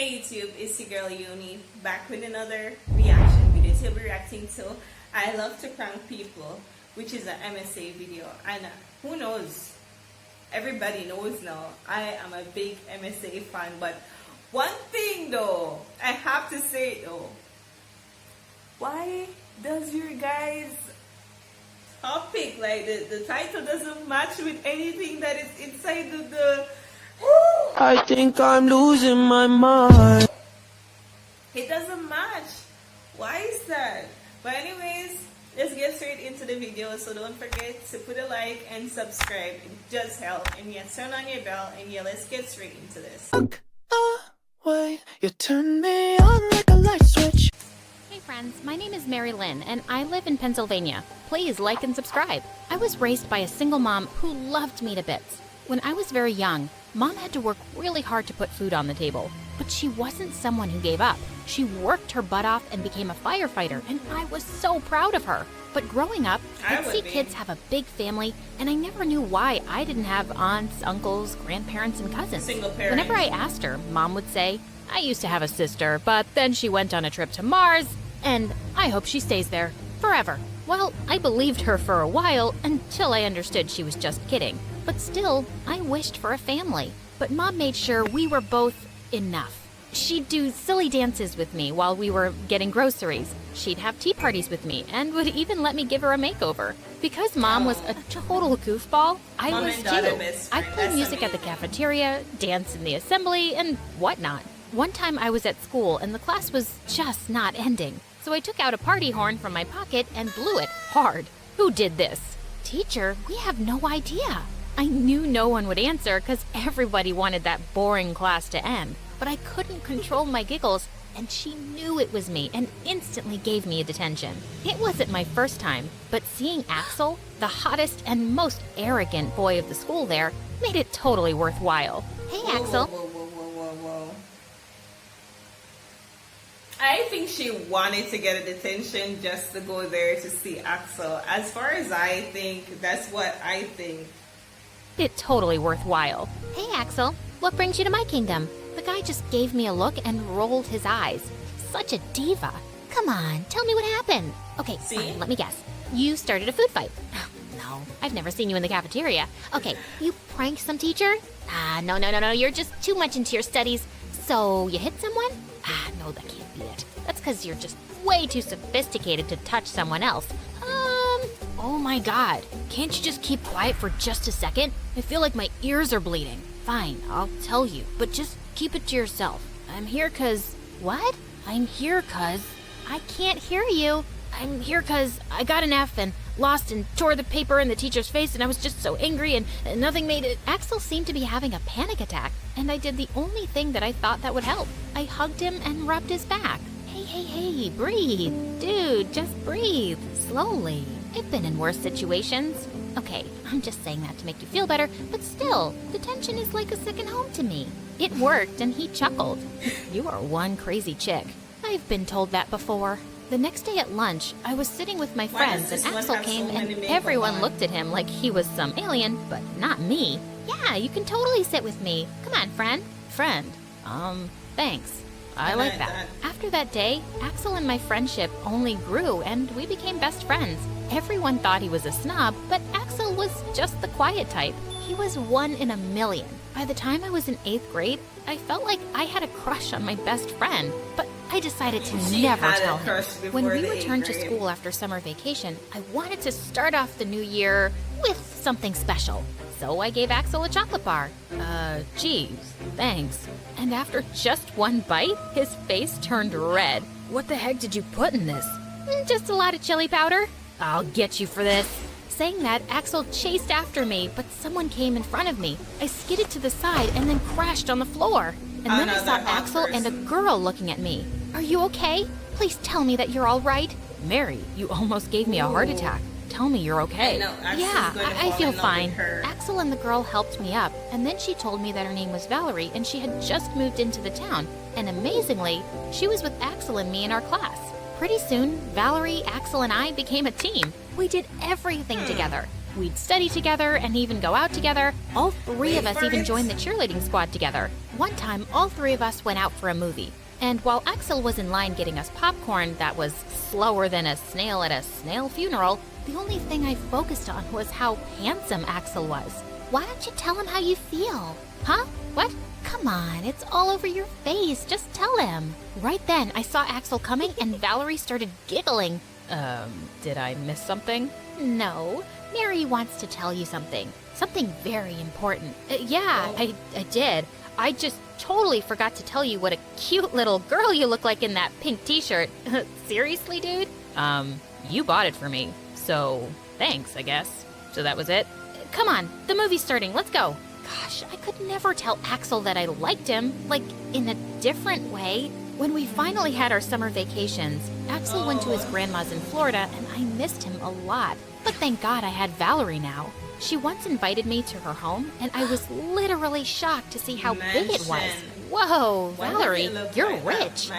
Hey YouTube, it's your girl Leonie, back with another reaction video. Today we're reacting to I Love to Prank People, which is an MSA video. And who knows, everybody knows now, I am a big MSA fan. But one thing though, I have to say it though, why does your guys' topic, like the title doesn't match with anything that is inside the I think I'm losing my mind. It doesn't match. Why is that? But anyways, let's get straight into the video. So don't forget to put a like and subscribe. It does help. And yeah, turn on your bell. And yeah, let's get straight into this. Look away, you turn me on like a light switch. Hey friends, my name is Mary Lynn and I live in Pennsylvania. Please like and subscribe. I was raised by a single mom who loved me to bits. When I was very young, Mom had to work really hard to put food on the table, but she wasn't someone who gave up. She worked her butt off and became a firefighter, and I was so proud of her. But growing up, I'd see kids have a big family, and I never knew why I didn't have aunts, uncles, grandparents, and cousins. Single parent. Whenever I asked her, Mom would say, I used to have a sister, but then she went on a trip to Mars, and I hope she stays there forever. Well, I believed her for a while until I understood she was just kidding. But still, I wished for a family. But Mom made sure we were both enough. She'd do silly dances with me while we were getting groceries. She'd have tea parties with me and would even let me give her a makeover. Because Mom was a total goofball, I was too. I'd play music at the cafeteria, dance in the assembly, and whatnot. One time I was at school and the class was just not ending. So I took out a party horn from my pocket and blew it hard. Who did this? Teacher, we have no idea. I knew no one would answer because everybody wanted that boring class to end. But I couldn't control my giggles, and she knew it was me and instantly gave me a detention. It wasn't my first time, but seeing Axel, the hottest and most arrogant boy of the school there, made it totally worthwhile. Hey, Axel. Whoa. I think she wanted to get a detention just to go there to see Axel. As far as I think, that's what I think. It totally worthwhile. Hey, Axel, what brings you to my kingdom? The guy just gave me a look and rolled his eyes. Such a diva. Come on, tell me what happened. Okay, fine, let me guess. You started a food fight. No, I've never seen you in the cafeteria. Okay, you pranked some teacher? No, you're just too much into your studies. So, you hit someone? No, that can't be it. That's because you're just way too sophisticated to touch someone else. Oh my god. Can't you just keep quiet for just a second? I feel like my ears are bleeding. Fine, I'll tell you, but just keep it to yourself. I'm here cause... What? I'm here cause... I can't hear you. I'm here cause I got an F and lost and tore the paper in the teacher's face and I was just so angry and nothing made it... Axel seemed to be having a panic attack and I did the only thing that I thought that would help. I hugged him and rubbed his back. Hey, breathe. Dude, just breathe. Slowly. I've been in worse situations. Okay, I'm just saying that to make you feel better, but still, detention is like a second home to me. It worked and he chuckled. You are one crazy chick. I've been told that before. The next day at lunch, I was sitting with my friends and Axel came and everyone looked at him like he was some alien, but not me. Yeah, you can totally sit with me. Come on, friend. Friend? Thanks. I like that. After that day, Axel and my friendship only grew and we became best friends. Everyone thought he was a snob, but Axel was just the quiet type. He was one in a million. By the time I was in 8th grade, I felt like I had a crush on my best friend, but I decided to never tell him. When we returned to school after summer vacation, I wanted to start off the new year with something special. So I gave Axel a chocolate bar. Geez, thanks. And after just one bite, his face turned red. What the heck did you put in this? Just a lot of chili powder. I'll get you for this. Saying that, Axel chased after me, but someone came in front of me. I skidded to the side and then crashed on the floor. And then I saw Axel and a girl looking at me. Are you okay? Please tell me that you're all right. Mary, you almost gave me a heart attack. Tell me you're okay. I feel fine. Axel and the girl helped me up, and then she told me that her name was Valerie and she had just moved into the town. And amazingly, she was with Axel and me in our class. Pretty soon, Valerie, Axel, and I became a team. We did everything together. We'd study together and even go out together. All three of us even joined the cheerleading squad together. One time, all three of us went out for a movie. And while Axel was in line getting us popcorn that was slower than a snail at a snail funeral, the only thing I focused on was how handsome Axel was. Why don't you tell him how you feel? Huh? What? Come on, it's all over your face. Just tell him. Right then, I saw Axel coming and Valerie started giggling. Did I miss something? No. Mary wants to tell you something. Something very important. I did. I just totally forgot to tell you what a cute little girl you look like in that pink t-shirt. Seriously, dude? You bought it for me. So, thanks, I guess. So that was it? Come on, the movie's starting. Let's go. Gosh, I could never tell Axel that I liked him, like, in a different way. When we finally had our summer vacations, Axel went to his grandma's in Florida, and I missed him a lot. But thank God I had Valerie now. She once invited me to her home, and I was literally shocked to see how big it was. Whoa, Valerie, you're rich.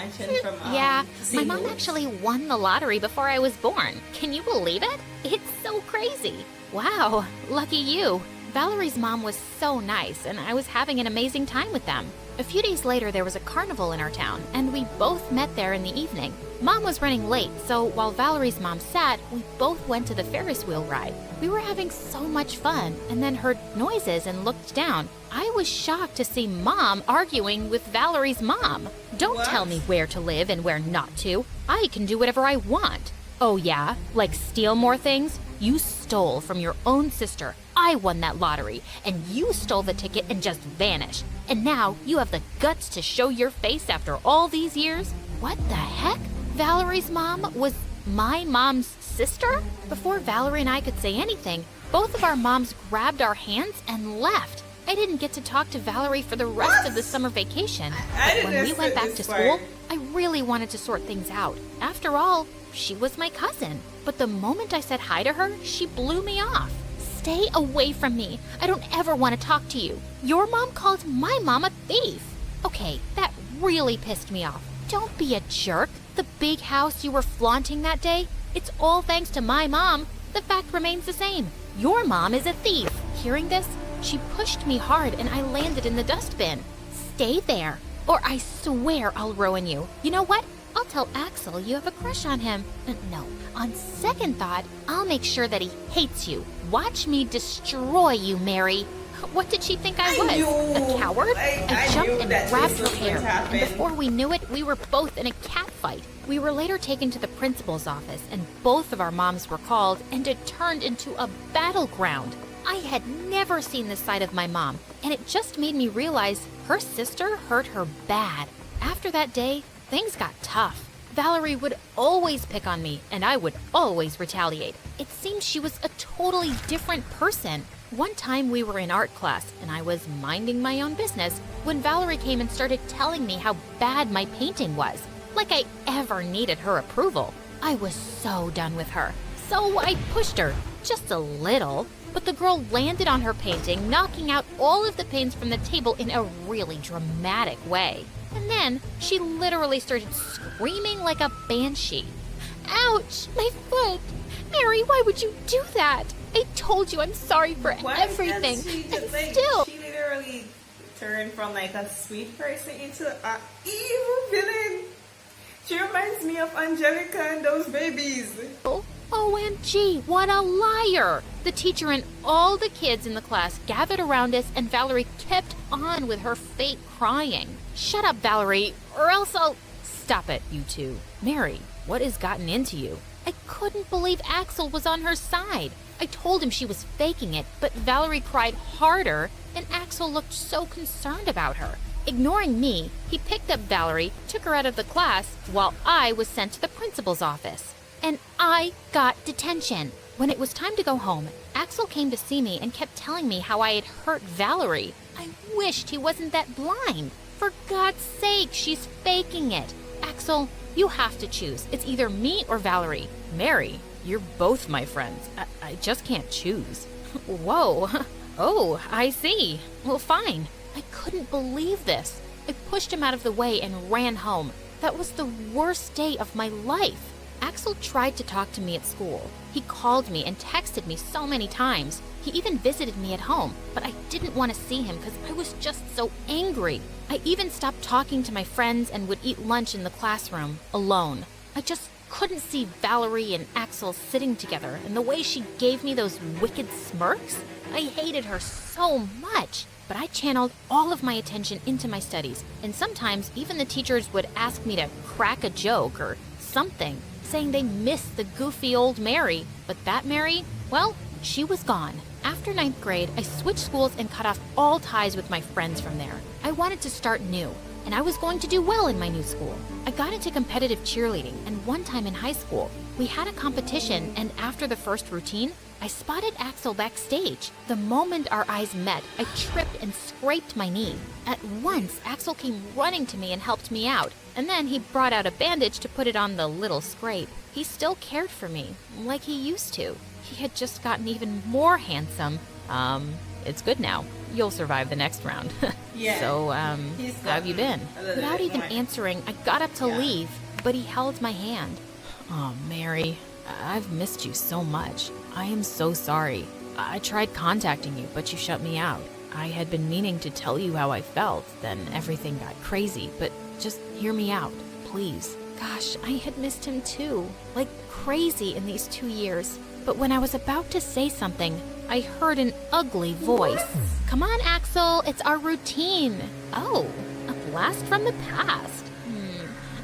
Yeah, my mom actually won the lottery before I was born. Can you believe it? It's so crazy. Wow, lucky you. Valerie's mom was so nice, and I was having an amazing time with them. A few days later, there was a carnival in our town, and we both met there in the evening. Mom was running late, so while Valerie's mom sat, we both went to the Ferris wheel ride. We were having so much fun, and then heard noises and looked down. I was shocked to see Mom arguing with Valerie's mom. Don't tell me where to live and where not to. I can do whatever I want. Oh yeah? Like steal more things? You stole from your own sister. I won that lottery, and you stole the ticket and just vanished. And now you have the guts to show your face after all these years? What the heck? Valerie's mom was my mom's sister? Before Valerie and I could say anything, both of our moms grabbed our hands and left. I didn't get to talk to Valerie for the rest of the summer vacation. But when we went back to school, I really wanted to sort things out. After all, she was my cousin. But the moment I said hi to her, she blew me off. Stay away from me. I don't ever want to talk to you. Your mom called my mom a thief. Okay, that really pissed me off. Don't be a jerk. The big house you were flaunting that day, it's all thanks to my mom. The fact remains the same. Your mom is a thief. Hearing this, she pushed me hard and I landed in the dustbin. Stay there, or I swear I'll ruin you. You know what? I'll tell Axel you have a crush on him. No, on second thought, I'll make sure that he hates you. Watch me destroy you, Mary. What did she think I was? A coward? I jumped and grabbed her hair, and before we knew it, we were both in a cat fight. We were later taken to the principal's office, and both of our moms were called, and it turned into a battleground. I had never seen this side of my mom, and it just made me realize her sister hurt her bad. After that day, things got tough. Valerie would always pick on me, and I would always retaliate. It seemed she was a totally different person. One time we were in art class, and I was minding my own business when Valerie came and started telling me how bad my painting was. Like I ever needed her approval. I was so done with her. So I pushed her, just a little, but the girl landed on her painting, knocking out all of the paints from the table in a really dramatic way. And then she literally started screaming like a banshee. Ouch, my foot! Mary, why would you do that? I told you I'm sorry for everything. And still, she literally turned from like a sweet person into an evil villain. She reminds me of Angelica and those babies. OMG, what a liar! The teacher and all the kids in the class gathered around us, and Valerie kept on with her fake crying. Shut up, Valerie, or else I'll... Stop it, you two. Mary, what has gotten into you? I couldn't believe Axel was on her side. I told him she was faking it, but Valerie cried harder, and Axel looked so concerned about her. Ignoring me, he picked up Valerie, took her out of the class, while I was sent to the principal's office. And I got detention. When it was time to go home, Axel came to see me and kept telling me how I had hurt Valerie. I wished he wasn't that blind. For God's sake, she's faking it. Axel, you have to choose. It's either me or Valerie. Mary, you're both my friends. I just can't choose. Whoa. Oh, I see. Well, fine. I couldn't believe this. I pushed him out of the way and ran home. That was the worst day of my life. Axel tried to talk to me at school. He called me and texted me so many times. He even visited me at home, but I didn't want to see him because I was just so angry. I even stopped talking to my friends and would eat lunch in the classroom, alone. I just couldn't see Valerie and Axel sitting together, and the way she gave me those wicked smirks, I hated her so much. But I channeled all of my attention into my studies, and sometimes even the teachers would ask me to crack a joke or something, saying they missed the goofy old Mary. But that Mary, well, she was gone. After 9th grade, I switched schools and cut off all ties with my friends from there. I wanted to start new, and I was going to do well in my new school. I got into competitive cheerleading, and one time in high school, we had a competition, and after the first routine, I spotted Axel backstage. The moment our eyes met, I tripped and scraped my knee. At once, Axel came running to me and helped me out, and then he brought out a bandage to put it on the little scrape. He still cared for me, like he used to. He had just gotten even more handsome. It's good now. You'll survive the next round. Yeah. So, how have you been? Without even more. answering, I got up to leave, but he held my hand. Oh, Mary, I've missed you so much. I am so sorry. I tried contacting you, but you shut me out. I had been meaning to tell you how I felt, then everything got crazy, but just hear me out, please. Gosh, I had missed him too, like crazy in these 2 years. But when I was about to say something, I heard an ugly voice. Come on, Axel, it's our routine. Oh, a blast from the past.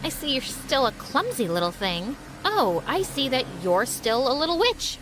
I see you're still a clumsy little thing. Oh, I see that you're still a little witch.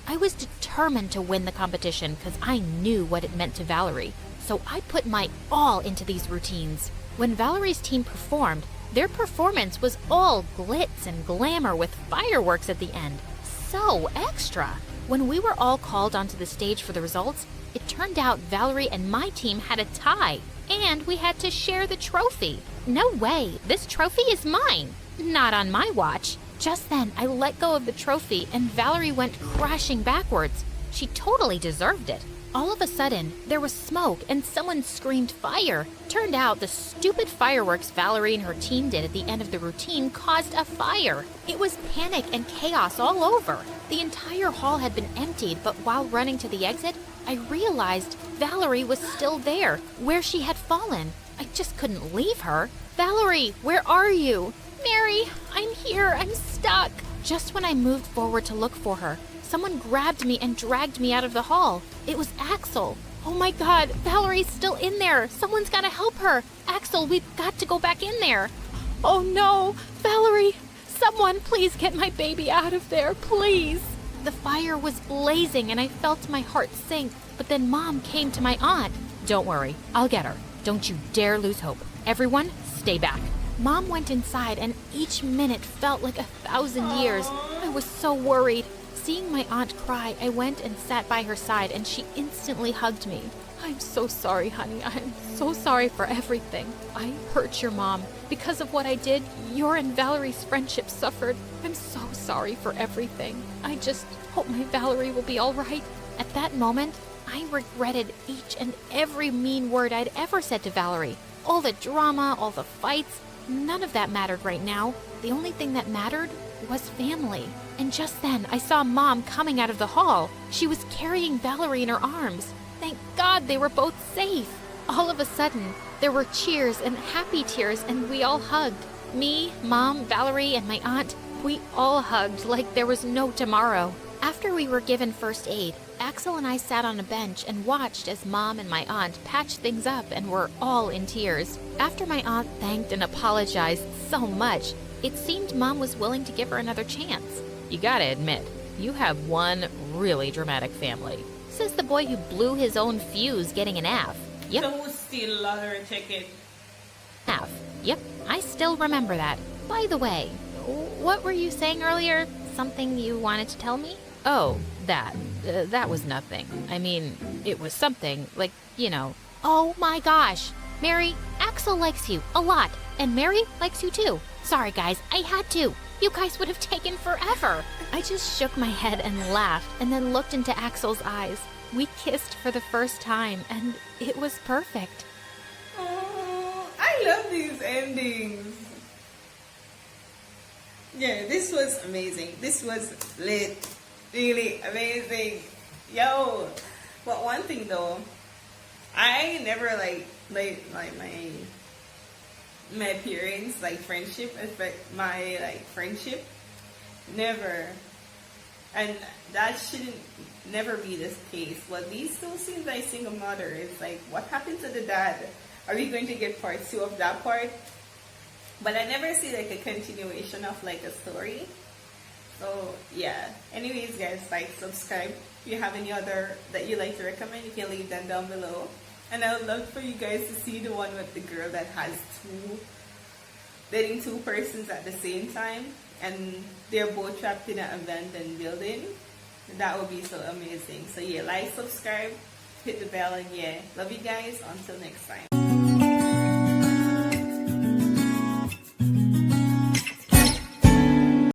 I was determined to win the competition because I knew what it meant to Valerie. So I put my all into these routines. When Valerie's team performed, their performance was all glitz and glamour with fireworks at the end. So extra. When we were all called onto the stage for the results, it turned out Valerie and my team had a tie, and we had to share the trophy. No way, this trophy is mine. Not on my watch. Just then, I let go of the trophy, and Valerie went crashing backwards. She totally deserved it. All of a sudden, there was smoke, and someone screamed fire. Turned out the stupid fireworks Valerie and her team did at the end of the routine caused a fire. It was panic and chaos all over. The entire hall had been emptied, but while running to the exit, I realized Valerie was still there, where she had fallen. I just couldn't leave her. Valerie, where are you? Mary, I'm here. I'm stuck. Just when I moved forward to look for her, someone grabbed me and dragged me out of the hall. It was Axel. Oh my God, Valerie's still in there. Someone's got to help her. Axel, we've got to go back in there. Oh no, Valerie, someone please get my baby out of there, please. The fire was blazing and I felt my heart sink, but then Mom came to my aunt. Don't worry, I'll get her. Don't you dare lose hope. Everyone, stay back. Mom went inside and each minute felt like 1,000 years. I was so worried. Seeing my aunt cry, I went and sat by her side and she instantly hugged me. I'm so sorry, honey. I'm so sorry for everything. I hurt your mom. Because of what I did, your and Valerie's friendship suffered. I'm so sorry for everything. I just hope my Valerie will be all right. At that moment, I regretted each and every mean word I'd ever said to Valerie. All the drama, all the fights, none of that mattered right now. The only thing that mattered was family. And just then, I saw Mom coming out of the hall. She was carrying Valerie in her arms. Thank God they were both safe. All of a sudden, there were cheers and happy tears, and we all hugged. Me, Mom, Valerie, and my aunt, we all hugged like there was no tomorrow. After we were given first aid, Axel and I sat on a bench and watched as Mom and my aunt patched things up and were all in tears. After my aunt thanked and apologized so much, it seemed Mom was willing to give her another chance. You gotta admit, you have one really dramatic family, says the boy who blew his own fuse getting an F. Yep. So who steal lottery ticket? F. Yep, I still remember that. By the way, what were you saying earlier? Something you wanted to tell me? Oh, that was nothing. I mean, it was something, like, you know. Oh my gosh. Mary, Axel likes you a lot, and Mary likes you too. Sorry guys, I had to. You guys would have taken forever. I just shook my head and laughed, and then looked into Axel's eyes. We kissed for the first time, and it was perfect. Oh, I love these endings. Yeah, this was amazing. This was lit. Really amazing. Yo. But one thing though, I never like my parents like friendship affect my like friendship. Never. And that shouldn't never be the case. But these two seems like single mother. It's like, what happened to the dad? Are we going to get part 2 of that part? But I never see like a continuation of like a story. So yeah. Anyways guys, like, subscribe. If you have any other that you like to recommend, you can leave them down below. And I would love for you guys to see the one with the girl that has dating two persons at the same time, and they're both trapped in an abandoned building. That would be so amazing. So yeah, like, subscribe, hit the bell, and yeah, love you guys. Until next time.